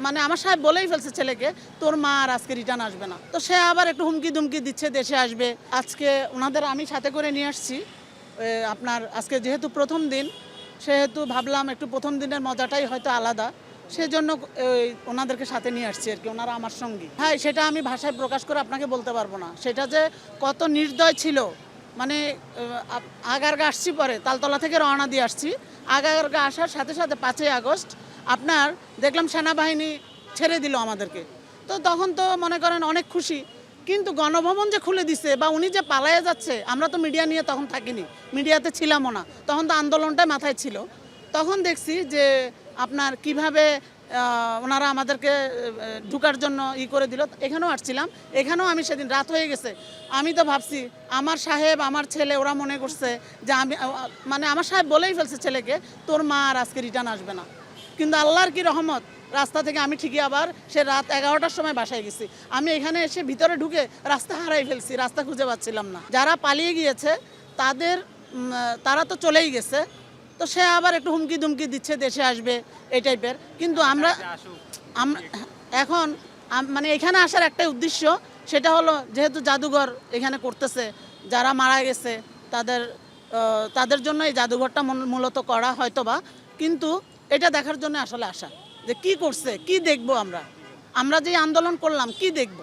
মানে আমার সাহেব বলেই ফেলছে ছেলেকে, তোর মা আর আজকে রিটার্ন আসবে না। তো সে আবার একটু হুমকি দুমকি দিচ্ছে দেশে আসবে। আজকে ওনাদের আমি সাথে করে নিয়ে আসছি। আপনার আজকে যেহেতু প্রথম দিন, সেহেতু ভাবলাম একটু প্রথম দিনের মজাটাই হয়তো আলাদা, সেজন্য ওনাদেরকে সাথে নিয়ে আসছি আর কি। ওনারা আমার সঙ্গী। হ্যাঁ, সেটা আমি ভাষায় প্রকাশ করে আপনাকে বলতে পারবো না। সেটা যে কত নির্দয় ছিল, মানে আগারগা আসছি, পরে তালতলা থেকে রওনা দিয়ে আসছি। আগারগা আসার সাথে সাথে 5ই আগস্ট আপনার দেখলাম সেনাবাহিনী ছেড়ে দিল আমাদেরকে। তো তখন তো মনে করেন অনেক খুশি, কিন্তু গণভবন যে খুলে দিছে বা উনি যে পালায়ে যাচ্ছে, আমরা তো মিডিয়া নিয়ে তখন থাকিনি, মিডিয়াতে ছিলামও না, তখন তো আন্দোলনটাই মাথায় ছিল। তখন দেখছি যে আপনার কিভাবে ওনারা আমাদেরকে ঢুকার জন্য করে দিল। এখানেও আসছিলাম, এখানেও আমি সেদিন রাত হয়ে গেছে। আমি তো ভাবছি আমার সাহেব আমার ছেলে ওরা মনে করছে যে আমি, মানে আমার সাহেব বলেই ফেলছে ছেলেকে, তোর মা আর আজকে রিটার্ন আসবে না। কিন্তু আল্লাহর কি রহমত, রাস্তা থেকে আমি ঠিকই আবার সে রাত 11টার সময় বাসায় গেছি। আমি এখানে এসে ভিতরে ঢুকে রাস্তা হারাই ফেলছি, রাস্তা খুঁজে পাচ্ছিলাম না। যারা পালিয়ে গিয়েছে তারা তো চলেই গেছে। তো সে আবার একটু হুমকি দুমকি দিচ্ছে দেশে আসবে এই টাইপের। কিন্তু আমরা এখন মানে এখানে আসার একটাই উদ্দেশ্য, সেটা হলো যেহেতু জাদুঘর এখানে করতেছে, যারা মারা গেছে তাদের জন্য এই জাদুঘরটা মূলত করা হয়তোবা। কিন্তু এটা দেখার জন্য আসলে আসা, যে কি করছে, কি দেখবো আমরা যে আন্দোলন করলাম, কি দেখবো।